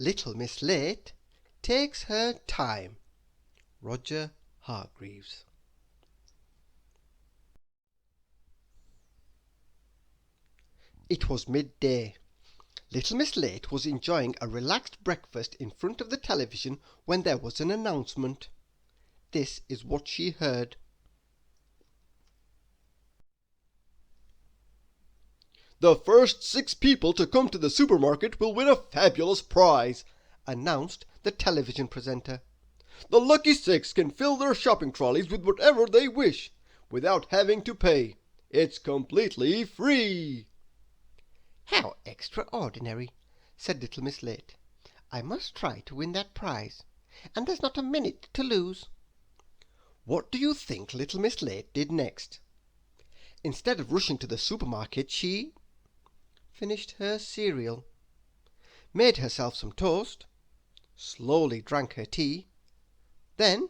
Little Miss Late takes her time. Roger Hargreaves. It was midday. Little Miss Late was enjoying a relaxed breakfast in front of the television when there was an announcement. This is what she heard. "The first 6 people to come to the supermarket will win a fabulous prize," announced the television presenter. "The lucky 6 can fill their shopping trolleys with whatever they wish, without having to pay. It's completely free." "How extraordinary," said Little Miss Late. "I must try to win that prize, and there's not a minute to lose." What do you think Little Miss Late did next? Instead of rushing to the supermarket, she finished her cereal, made herself some toast, slowly drank her tea, then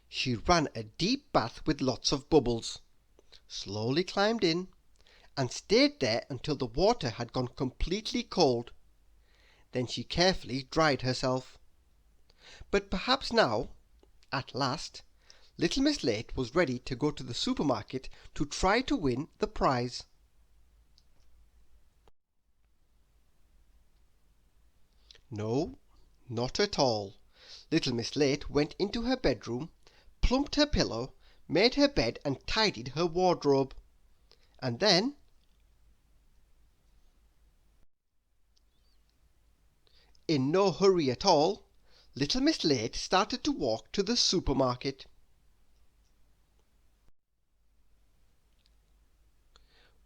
she ran a deep bath with lots of bubbles, slowly climbed in, and stayed there until the water had gone completely cold. Then she carefully dried herself. But perhaps now, at last, Little Miss Late was ready to go to the supermarket to try to win the prize. No, not at all. Little Miss Late went into her bedroom, plumped her pillow, made her bed, and tidied her wardrobe. And then, in no hurry at all, Little Miss Late started to walk to the supermarket.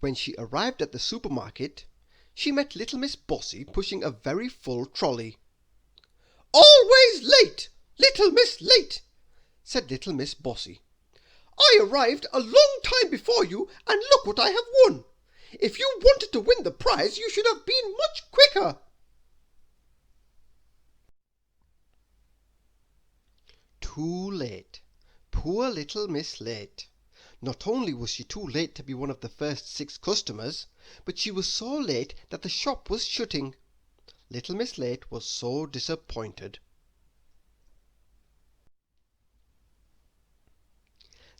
When she arrived at the supermarket, she met Little Miss Bossy pushing a very full trolley. "Always late, Little Miss Late," said Little Miss Bossy. "I arrived a long time before you, and look what I have won. If you wanted to win the prize, you should have been much quicker." Too late. Poor Little Miss Late. Not only was she too late to be one of the first 6 customers, but she was so late that the shop was shutting. Little Miss Late was so disappointed.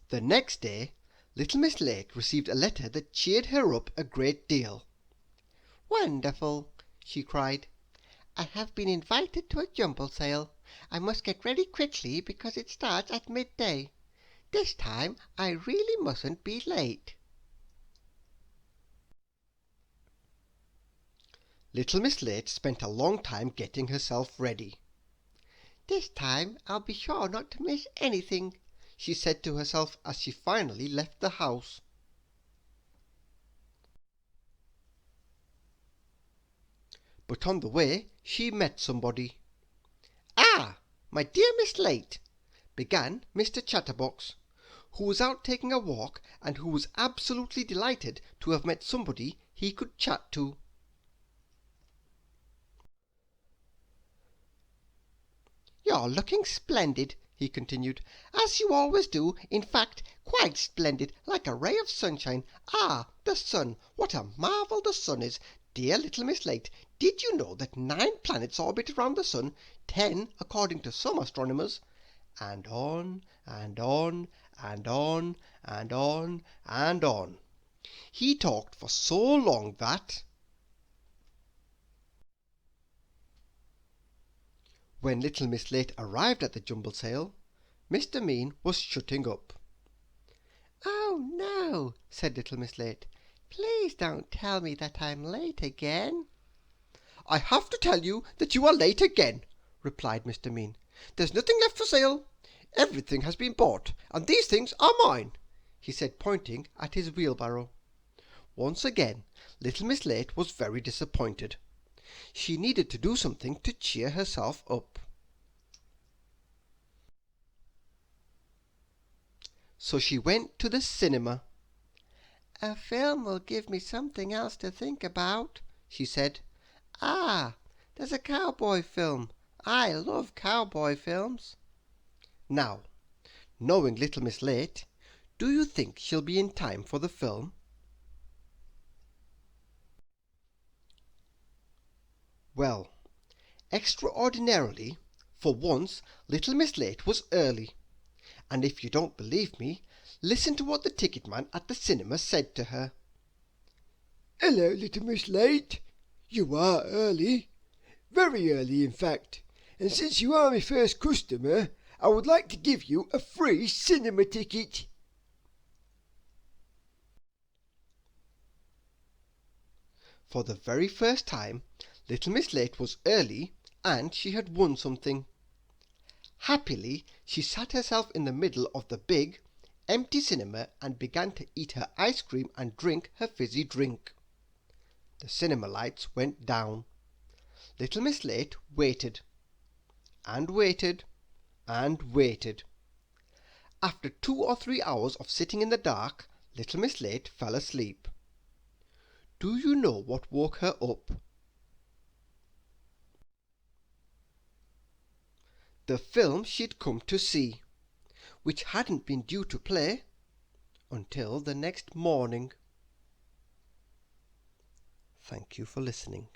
The next day, Little Miss Late received a letter that cheered her up a great deal. "Wonderful!" she cried. "I have been invited to a jumble sale. I must get ready quickly because it starts at midday. This time I really mustn't be late." Little Miss Late spent a long time getting herself ready. "This time I'll be sure not to miss anything," she said to herself as she finally left the house. But on the way she met somebody. "Ah, my dear Miss Late," began Mr. Chatterbox, who was out taking a walk and who was absolutely delighted to have met somebody he could chat to. "You're looking splendid," he continued, "as you always do, in fact, quite splendid, like a ray of sunshine. Ah, the sun! What a marvel the sun is! Dear Little Miss Late, did you know that 9 planets orbit around the sun, 10 according to some astronomers?" And on, and on, and on, and on, and on. He talked for so long that when Little Miss Late arrived at the jumble sale, Mr. Mean was shutting up. "Oh, no," said Little Miss Late. "Please don't tell me that I'm late again." "I have to tell you that you are late again," replied Mr. Mean. "There's nothing left for sale. Everything has been bought, and these things are mine," he said, pointing at his wheelbarrow. Once again Little Miss Late was very disappointed. She needed to do something to cheer herself up. So she went to the cinema. "A film will give me something else to think about," she said. "Ah, there's a cowboy film. I love cowboy films." Now, knowing Little Miss Late, do you think she'll be in time for the film? Well, extraordinarily, for once Little Miss Late was early, and if you don't believe me, listen to what the ticket man at the cinema said to her. "Hello, Little Miss Late. You are early. Very early, in fact. And since you are my first customer, I would like to give you a free cinema ticket." For the very first time, Little Miss Late was early, and she had won something. Happily, she sat herself in the middle of the big, empty cinema and began to eat her ice cream and drink her fizzy drink. The cinema lights went down. Little Miss Late waited, and waited, and waited. After 2 or 3 hours of sitting in the dark, Little Miss Late fell asleep. Do you know what woke her up? The film she'd come to see, which hadn't been due to play until the next morning. Thank you for listening.